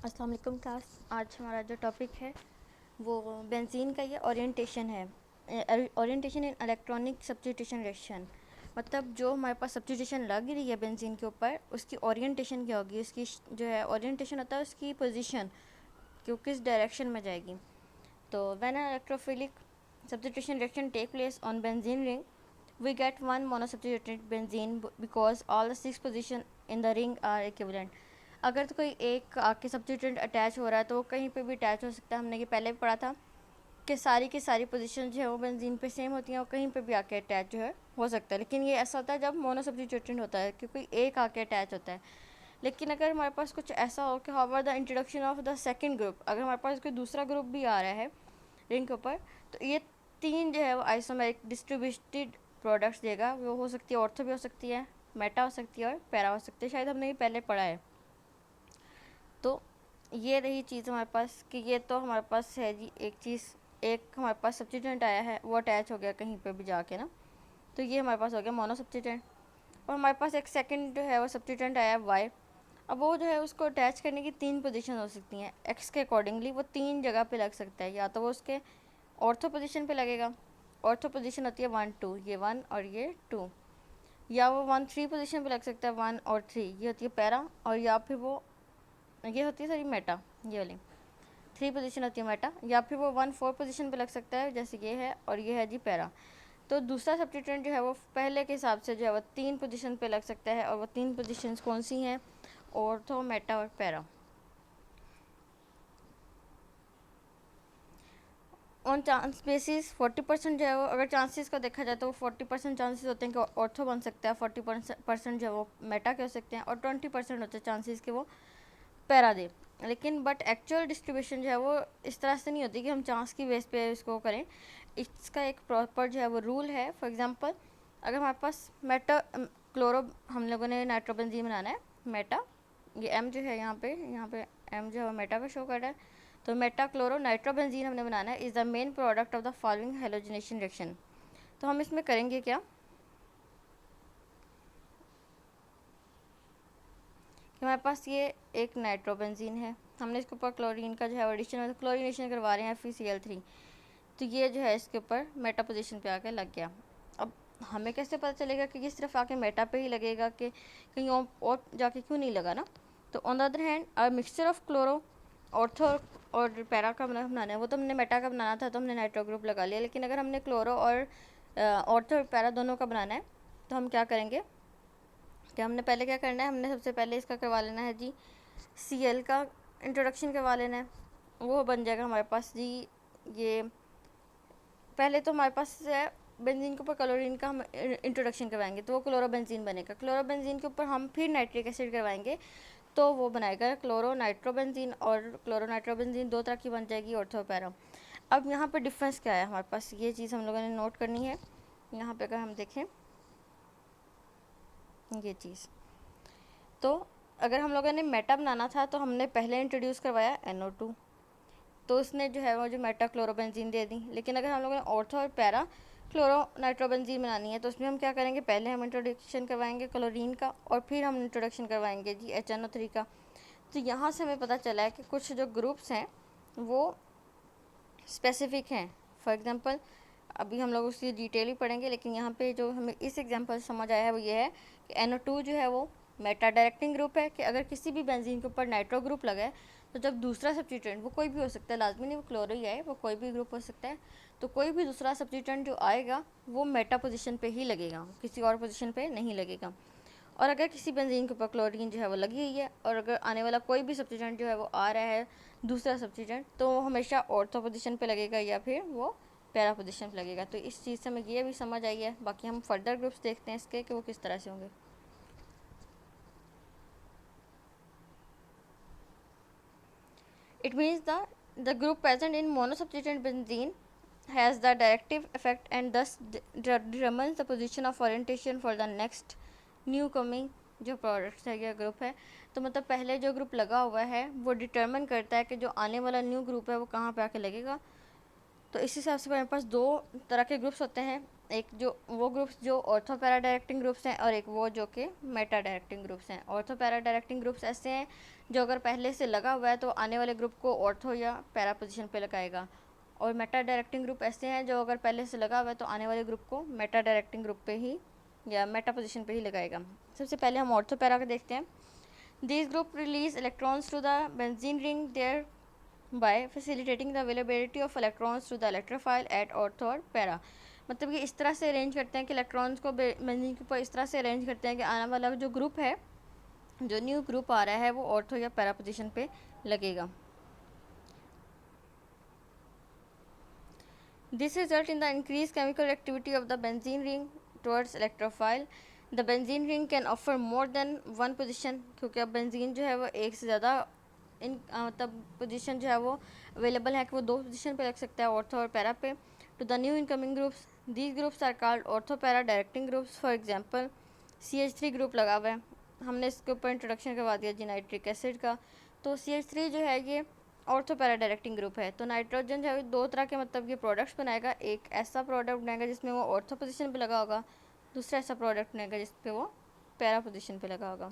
अस्सलाम वालेकुम क्लास। आज हमारा जो टॉपिक है वो बेंजीन का ये ओरिएंटेशन है। ओरिएंटेशन इन इलेक्ट्रॉनिक सब्स्टिट्यूशन रिएक्शन, मतलब जो हमारे पास सब्स्टिट्यूशन लग रही है बेंजीन के ऊपर, उसकी ओरिएंटेशन क्या होगी। उसकी जो है ओरिएंटेशन होता है उसकी पोजीशन, कि वो किस डायरेक्शन में जाएगी। तो when an electrophilic substitution reaction take place on benzene ring, we get one monosubstituted benzene because all the six position in the ring are equivalent। अगर तो कोई एक आके सब्स्टिट्यूएंट अटैच हो रहा है तो वो कहीं पे भी अटैच हो सकता है। हमने ये पहले भी पढ़ा था कि सारी की सारी पोजीशन जो है वो बेंजीन पे सेम होती हैं और कहीं पे भी आके अटैच जो है हो सकता है। लेकिन ये ऐसा होता है जब मोनो सब्स्टिट्यूएंट होता है, क्योंकि एक आके अटैच होता है। लेकिन अगर हमारे पास कुछ ऐसा हो कि how the introduction of the second group, अगर हमारे पास कोई दूसरा ग्रुप भी आ रहा है रिंग के ऊपर, तो ये तीन जो है वो आइसोमेरिक डिस्ट्रीब्यूटेड प्रोडक्ट्स देगा। वो हो सकती है ऑर्थो भी हो सकती है, मेटा हो सकती है और पैरा हो सकती है। शायद हमने ये पहले पढ़ा है। तो ये रही चीज़ हमारे पास कि ये तो हमारे पास है जी एक चीज़, एक हमारे पास सब्स्टिट्यूएंट आया है वो अटैच हो गया कहीं पे भी जाके ना, तो ये हमारे पास हो गया मोनो सब्स्टिट्यूएंट। और हमारे पास एक सेकंड जो है वो सब्स्टिट्यूएंट आया है वाई। अब वो जो है उसको अटैच करने की तीन पोजीशन हो सकती हैं एक्स के अकॉर्डिंगली। वो तीन जगह पे लग सकता है, या तो वो उसके ऑर्थो पोजीशन पे लगेगा। ऑर्थो पोजीशन होती है 1 2, ये 1 और ये 2। या वो 1 3 पोजीशन पे लग सकता है, 1 और 3, ये होती है पैरा। और या फिर वो ये होती है सॉरी मेटा, ये वाली 3 पोजीशन होती है मेटा। या फिर वो 1 4 पोजीशन पे लग सकता है, जैसे ये है, और ये है जी पैरा। तो दूसरा सब्स्टिट्यूएंट जो है वो पहले के हिसाब से जो है वो 3 पोजीशन पे लग सकता है। और वो 3 पोजीशंस कौन सी हैं? ऑर्थो, मेटा और पैरा। ऑन चांस बेसिस 40% जो है वो, अगर चांसेस को देखा जाए तो वो 40% चांसेस होते हैं कि ऑर्थो बन सकता है, 40% जो है वो मेटा के हो सकते हैं, और 20% होते हैं चांसेस कि वो पैरा दे। लेकिन बट एक्चुअल डिस्ट्रीब्यूशन जो है वो इस तरह से नहीं होती कि हम चांस की बेस पे इसको करें। इसका एक प्रॉपर जो है वो रूल है। फॉर एग्जांपल, अगर हमारे पास मेटा क्लोरो, हम लोगों ने नाइट्रोबेंजीन बनाना है मेटा, ये एम जो है यहाँ पे एम जो है मेटा का शो कर रहा है। तो मेटा क्लोरो नाइट्रोबेंजीन हमने बनाना है, is the main product of the following halogenation reaction. तो हम इसमें करेंगे क्या कि हमारे पास ये एक नाइट्रोबेंजीन है, हमने इसके ऊपर क्लोरीन का जो है एडिशन क्लोरीनेशन करवा रहे हैं FeCl3। तो ये जो है इसके ऊपर मेटा पोजीशन पे आके लग गया। अब हमें कैसे पता चलेगा कि ये सिर्फ आके मेटा पे ही लगेगा, कि कहीं और जाके क्यों नहीं लगा ना। तो on the other hand a mixture of chloro ortho और पैरा का बनाना है, वो तो हमने मेटा का बनाना था तो हमने नाइट्रो ग्रुप लगा लिया। लेकिन अगर हमने क्लोरो और ऑर्थो और पैरा दोनों का बनाना है तो हम क्या करेंगे कि हमने पहले क्या करना है, हमने सबसे पहले इसका करवा लेना है जी Cl का इंट्रोडक्शन करवा लेना है। वो बन जाएगा हमारे पास जी, ये पहले तो हमारे पास है बेंजीन के ऊपर क्लोरीन का हम इंट्रोडक्शन करवाएंगे तो वो क्लोरोबेंजीन बनेगा। क्लोरोबेंजीन के ऊपर हम फिर नाइट्रिक एसिड करवाएंगे तो वो बनाएगा क्लोरो नाइट्रोबेंजीन। और क्लोरो नाइट्रोबेंजीन दो तरह की बन जाएगी, ऑर्थो पैरा। अब यहाँ पे डिफरेंस क्या है हमारे पास, ये चीज़ हम लोगों ने नोट करनी है। यहाँ पे अगर हम देखें ये चीज़, तो अगर हम लोगों ने मेटा बनाना था तो हमने पहले इंट्रोड्यूस करवाया NO2, तो उसने जो है वो जो मेटा क्लोरोबेंजीन दे दी। लेकिन अगर हम लोगों ने ऑर्थो और पैरा क्लोरो नाइट्रोबेंजीन बनानी है तो उसमें हम क्या करेंगे, पहले हम इंट्रोडक्शन करवाएंगे क्लोरीन का और फिर हम इंट्रोडक्शन करवाएंगे जी HNO3 का। तो यहाँ से हमें पता चला है कि कुछ जो ग्रुप्स हैं वो स्पेसिफिक हैं। फॉर एग्ज़ाम्पल अभी हम लोग उसकी डिटेल ही पढ़ेंगे, लेकिन यहाँ पे जो हमें इस एग्जांपल से समझ आया है वो ये है कि NO2 जो है वो मेटा डायरेक्टिंग ग्रुप है, कि अगर किसी भी बेंजीन के ऊपर नाइट्रो ग्रुप लगा है तो जब दूसरा सब्स्टिट्यूएंट, वो कोई भी हो सकता है, लाजमी नहीं वो क्लोरो ही आए, वो कोई भी ग्रुप हो सकता है, तो कोई भी दूसरा सब्स्टिट्यूएंट जो आएगा वो मेटा पोजीशन पे ही लगेगा, किसी और पोजीशन पे नहीं लगेगा। और अगर किसी बेंजीन के ऊपर क्लोरीन जो है वो लगी हुई है और अगर आने वाला कोई भी सब्स्टिट्यूएंट जो है वो आ रहा है दूसरा सब्स्टिट्यूएंट, तो वो हमेशा ऑर्थो पोजीशन पे लगेगा या फिर वो पैरा पोजीशन पे लगेगा। तो इस चीज़ से हमें ये भी समझ आई है। बाकी हम फर्दर ग्रुप्स देखते हैं इसके कि वो किस तरह से होंगे। It means the group present in monosubstituent benzene has the directive effect and this determines the position of orientation for the next new coming जो प्रोडक्ट्स है या ग्रुप है। तो मतलब पहले जो ग्रुप लगा हुआ है वो डिटरमिन करता है कि जो आने वाला न्यू ग्रुप है वो कहाँ पे आके लगेगा। तो इस हिसाब से हमारे पास दो तरह के ग्रुप्स होते हैं, एक जो वो ग्रुप्स जो ऑर्थो पैरा डायरेक्टिंग ग्रुप्स हैं और एक वो जो कि मेटा डायरेक्टिंग ग्रुप्स हैं। ऑर्थो पैरा डायरेक्टिंग ग्रुप्स ऐसे हैं जो अगर पहले से लगा हुआ है तो आने वाले ग्रुप को ऑर्थो या पैरा पोजीशन पे लगाएगा, और मेटा डायरेक्टिंग ग्रुप ऐसे हैं जो अगर पहले से लगा हुआ है तो आने वाले ग्रुप को मेटा डायरेक्टिंग ग्रुप पे ही या मेटा पोजीशन पे ही लगाएगा। सबसे पहले हम ऑर्थो पैरा का देखते हैं। This group release electrons to the benzene ring thereby facilitating the availability of electrons to the electrophile at ortho और पैरा। मतलब ये इस तरह से अरेंज करते हैं कि इलेक्ट्रॉन्स को बेंजीन के ऊपर इस तरह से अरेंज करते हैं कि आने वाला जो ग्रुप है, जो न्यू ग्रुप आ रहा है, वो ऑर्थो या पैरा पोजीशन पे लगेगा। This result in the increased chemical activity of the benzene ring towards electrophile. The benzene ring can offer more than one position, क्योंकि अब बेंजीन जो है वो एक से ज़्यादा मतलब पोजीशन जो है वो अवेलेबल है कि वो 2 पोजीशन पे लग सकता है, ऑर्थो और पैरा पे। To the new incoming groups, these groups are called ortho para directing groups. For example CH3 group लगा हुआ है, हमने इसके ऊपर इंट्रोडक्शन करवा दिया जी नाइट्रिक एसिड का। तो CH3 जो है ये ऑर्थो पैरा डायरेक्टिंग ग्रुप है। तो नाइट्रोजन जो है 2 तरह के मतलब ये प्रोडक्ट्स बनाएगा। एक ऐसा प्रोडक्ट बनाएगा जिसमें वो ऑर्थो पोजीशन पे लगा होगा, दूसरा ऐसा प्रोडक्ट बनाएगा जिस पे वो पैरा पोजीशन पे लगा होगा।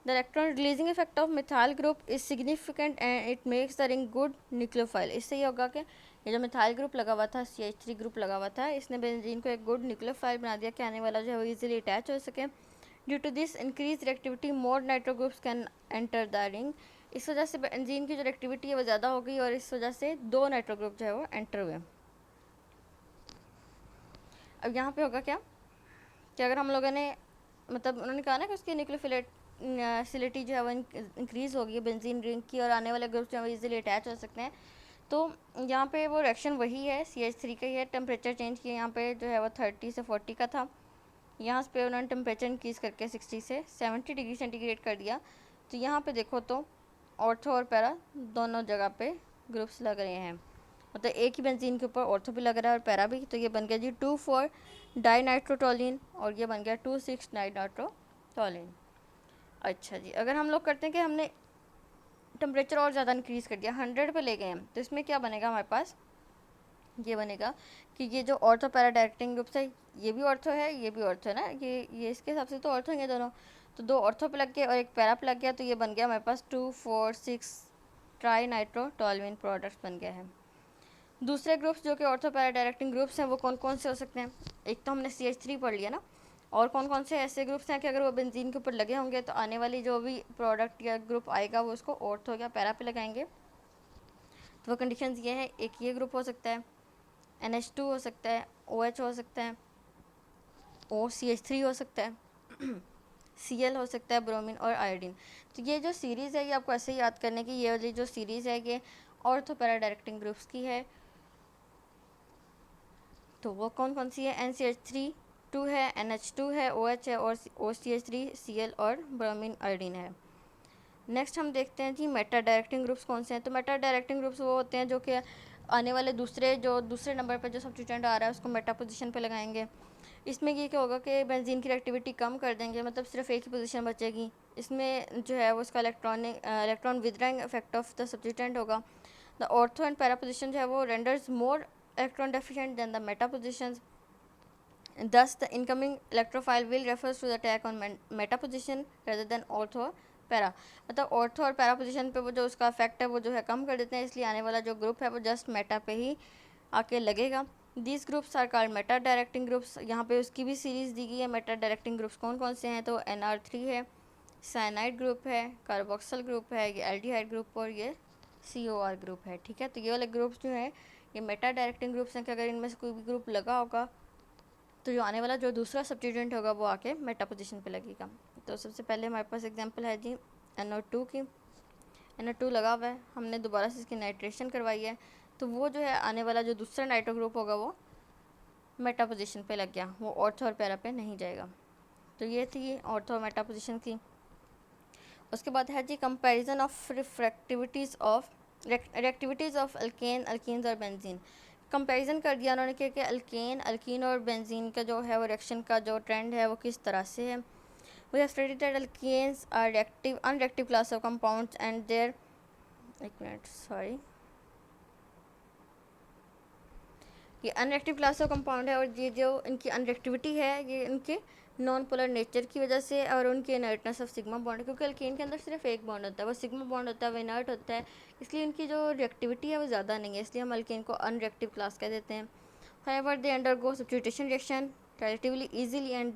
The electron releasing effect of methyl group is significant and it makes the ring good nucleophile. इससे ये होगा कि ये जो मिथाइल ग्रुप लगा हुआ था, CH3 ग्रुप लगा हुआ था, इसने बेंजीन को एक गुड न्यूक्लियोफाइल बना दिया कि आने वाला जो है वो ईजिली अटैच हो सके। Due to this increase reactivity more nitro groups can enter the ring. इस वजह से बेंजीन की जो रिएक्टिविटी है वो ज़्यादा हो गई और इस वजह से 2 नाइट्रो ग्रुप जो है वो एंटर हुए। अब यहाँ पे होगा क्या कि अगर हम लोगों ने मतलब उन्होंने कहा ना कि उसकी न्यूक्लियोफिलिटी जो है वो इंक्रीज़ होगी है बेंजीन रिंग की, और आने वाले ग्रुप्स जो है वो ईजिली अटैच हो सकते हैं। तो यहाँ पे वो रिएक्शन वही है, CH3 का ही है। टेम्परेचर चेंज किया, यहाँ पे जो है वो 30 से 40 का था, यहाँ पे उन्होंने टेम्परेचर इंक्रीज़ करके 60 से 70 डिग्री सेंटीग्रेड कर दिया। तो यहाँ पे देखो तो ऑर्थो और पैरा दोनों जगह पे ग्रुप्स लग रहे हैं, मतलब एक ही बेंजीन के ऊपर ऑर्थो भी लग रहा है और पैरा भी। तो ये बन गया जी 2,4 डाइनाइट्रोटोलिन और ये बन गया 2,6 डाइनाइट्रोटोलिन। अच्छा जी, अगर हम लोग करते हैं कि हमने टेम्परेचर और ज़्यादा इंक्रीज़ कर दिया, 100 पे ले गए हम, तो इसमें क्या बनेगा हमारे पास, ये बनेगा कि ये जो ऑर्थो पैरा डायरेक्टिंग ग्रुप्स है, ये भी ऑर्थो है, ये भी ऑर्थो है ना, ये इसके हिसाब से तो ऑर्थो हैं दोनों। तो 2 ऑर्थो पे लग गए और एक पैरा पे लग गया, तो ये बन गया हमारे पास 2,4,6 ट्राई नाइट्रोटोलविन प्रोडक्ट्स बन गया है। दूसरे ग्रुप्स जो कि ऑर्थो पैरा डायरेक्टिंग ग्रुप्स हैं वो कौन कौन से हो सकते हैं। एक तो हमने CH3 पढ़ लिया ना, और कौन कौन से ऐसे ग्रुप्स हैं कि अगर वो बेंजीन के ऊपर लगे होंगे तो आने वाली जो भी प्रोडक्ट या ग्रुप आएगा वो उसको ऑर्थो या पैरा पे लगाएंगे। तो वो कंडीशंस ये है, एक ये ग्रुप हो सकता है, NH2 हो सकता है, OH हो सकता है, OCH3 हो सकता है, Cl हो सकता है, ब्रोमीन और आयोडीन। तो ये जो सीरीज़ है ये आपको ऐसे ही याद करने की, ये वाली जो सीरीज़ है ये ऑर्थो पैरा डायरेक्टिंग ग्रुप्स की है। तो वो कौन कौन सी है, NCH3 2 है, NH2 है, OH है और OCH3 Cl और ब्रोमीन आयोडीन है। नेक्स्ट हम देखते हैं जी मेटा डायरेक्टिंग ग्रुप्स कौन से हैं। तो मेटा डायरेक्टिंग ग्रुप्स वो होते हैं जो कि आने वाले दूसरे नंबर पर जो सब्स्टिट्यूएंट आ रहा है उसको मेटा पोजीशन पे लगाएंगे। इसमें ये क्या होगा कि बेंजीन की रिएक्टिविटी कम कर देंगे, मतलब सिर्फ एक ही पोजीशन बचेगी। इसमें जो है वो उसका electron withdrawing effect of the substituent होगा। The ortho and para position जो है वो renders more electron deficient than the meta positions. Thus, the incoming electrophile will refers to the attack on meta position rather than ortho para. मतलब ortho और para position पे वो जो उसका effect है वो जो है कम कर देते हैं, इसलिए आने वाला जो ग्रुप है वो जस्ट मेटा पे ही आके लगेगा। These groups are called meta directing groups. यहाँ पे उसकी भी सीरीज़ दी गई है। मेटा डायरेक्टिंग ग्रुप्स कौन कौन से हैं, तो NR3 है, साइनाइड ग्रुप है, कार्बोक्सिल ग्रुप है, ये एल्डिहाइड ग्रुप और ये COR ग्रुप है। ठीक है, तो ये वाले ग्रुप्स जो हैं ये मेटा डायरेक्टिंग ग्रुप्स हैं कि अगर इनमें से कोई भी ग्रुप लगा होगा तो जो आने वाला जो दूसरा सब्स्टिट्यूएंट होगा वो आके मेटा पोजीशन पे लगेगा। तो सबसे पहले हमारे पास एग्जांपल है जी NO2 की। NO2 लगा हुआ है, हमने दोबारा से इसकी नाइट्रेशन करवाई है, तो वो जो है आने वाला जो दूसरा नाइट्रो ग्रुप होगा वो मेटा पोजीशन पे लग गया, वो ऑर्थो और पैरा पे नहीं जाएगा। तो ये थी ऑर्थो और मेटा पोजीशन की। उसके बाद है G comparison of reactivities of alkane, alkenes और बेंजीन। कंपैरिजन कर दिया उन्होंने कि अल्कीन और बेंजीन का जो है वो रिएक्शन का जो ट्रेंड है वो किस तरह से है। We have studied that alkanes are reactive unreactive class of compounds and there ये अनरिएक्टिव क्लास ऑफ कंपाउंड है, और ये जो इनकी अनरिएक्टिविटी है ये इनके नॉन पोलर नेचर की वजह से और उनके इनर्टनेस ऑफ सिग्मा बॉन्ड, क्योंकि अल्केन के अंदर सिर्फ एक बॉन्ड होता है, वो सिग्मा बॉन्ड होता है, वो इनर्ट होता है, इसलिए इनकी जो रिएक्टिविटी है वो ज़्यादा नहीं है, इसलिए हम अल्केन को अनरिएक्टिव क्लास कह देते हैं। However, they undergo substitution reaction relatively easily and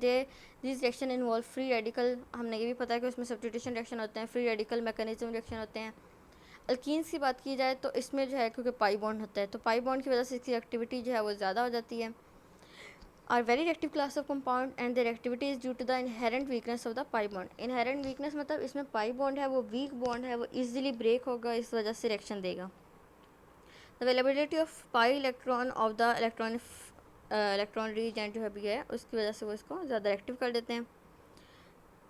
these reaction involve free radical, हमने ये भी पता है कि उसमें substitution reaction होते हैं, free radical mechanism reaction होते हैं। अल्कीन्स की बात की जाए तो इसमें जो है क्योंकि पाई बॉन्ड होता है, तो पाई बॉन्ड की वजह से इसकी एक्टिविटी जो है वो ज़्यादा हो जाती है। Are very reactive class of compound and their activity is due to the inherent weakness of the pi bond. Inherent weakness मतलब इसमें पाई बॉन्ड है वो वीक बॉन्ड है, वो ईजिली ब्रेक होगा, इस वजह से रिएक्शन देगा। The availability of pi electron of the electron reagent जो है भी है, उसकी वजह से वो इसको ज़्यादा एक्टिव कर देते हैं।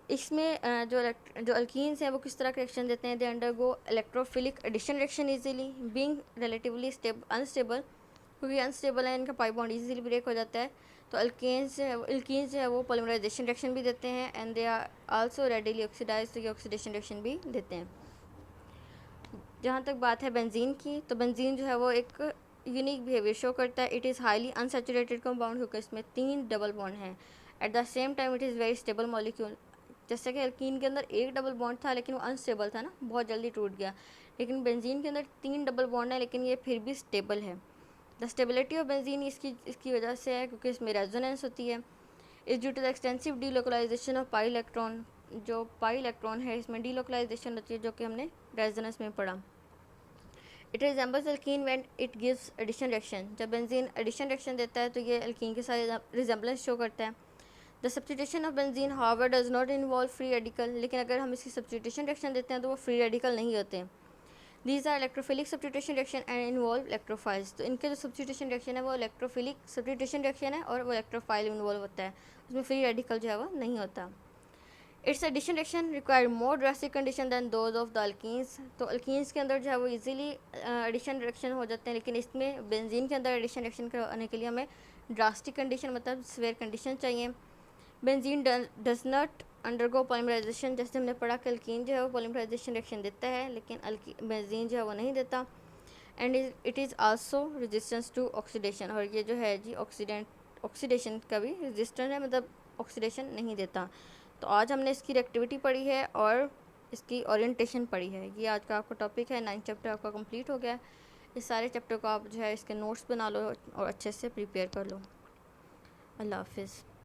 इसमें जो अल्कीन्स हैं वो किस तरह के रिएक्शन देते हैं, they undergo electrophilic addition reaction easily being relatively unstable, क्योंकि अनस्टेबल है इनका पाई बॉन्ड इजीली ब्रेक हो जाता है। तो अल्कीन्स जो है वो पॉलीमराइजेशन रिएक्शन भी देते हैं and they are also readily oxidise, तो ये ऑक्सीडेशन रिएक्शन भी देते हैं। जहाँ तक बात है बेंजीन की, तो बेंजीन जो है वो एक यूनिक बिहेवियर शो करता है। It is highly unsaturated compound, क्योंकि इसमें 3 डबल बॉन्ड हैं। At the same time it is very stable molecule. जैसे कि अल्कीन के अंदर एक डबल बॉन्ड था लेकिन वो अनस्टेबल था ना, बहुत जल्दी टूट गया, लेकिन बेंजीन के अंदर 3 डबल बॉन्ड है लेकिन ये फिर भी स्टेबल है। द स्टेबिलिटी ऑफ बेंजीन इसकी वजह से है क्योंकि इसमें रेजोनेंस होती है। Is due to the extensive delocalisation of pi electron, जो पाई इलेक्ट्रॉन है इसमें डीलोकलाइजेशन होती है, जो कि हमने रेजोनेंस में पढ़ा। It resembles alkene when it gives addition reaction, जब बेंजीन एडिशन रिएक्शन देता है तो ये अल्कीन के साथ रिजेंबलेंस शो करता है। The substitution of benzene however does not involve free radical, लेकिन अगर हम इसकी सब्स्टिट्यूशन रिएक्शन देते हैं तो वो फ्री रेडिकल नहीं होते हैं। These are electrophilic substitution reaction and involve electrophiles, तो इनके जो सब्स्टिट्यूशन रिएक्शन है वो इलेक्ट्रोफिलिक सब्स्टिट्यूशन रिएक्शन है और वो इलेक्ट्रोफाइल इन्वॉल्व होता है, उसमें फ्री रेडिकल जो है वो नहीं होता। Its addition reaction require more drastic condition than those of the alkenes, तो अल्कीन्स के अंदर जो है वो इजीली एडिशन रिएक्शन हो जाते हैं, लेकिन इसमें बेंजीन के अंदर एडिशन रिएक्शन करने के लिए हमें ड्रास्टिक कंडीशन मतलब सीवियर कंडीशन चाहिए। Benzene does not undergo polymerisation, जैसे हमने पढ़ा कि अल्कीन जो है वो पॉलीमराइजेशन रिएक्शन देता है लेकिन बेंजीन जो है वो नहीं देता। And it is also resistance to oxidation, और ये जो है जी ऑक्सीडेशन का भी रेजिस्टेंट है, मतलब ऑक्सीडेशन नहीं देता। तो आज हमने इसकी रिएक्टिविटी पढ़ी है और इसकी ओरिएंटेशन पढ़ी है। ये आज का आपका टॉपिक है, 9 चैप्टर आपका कंप्लीट हो गया। इस सारे चैप्टर को आप जो है इसके नोट्स बना लो और अच्छे से प्रिपेयर कर लो। अल्लाह हाफिज़।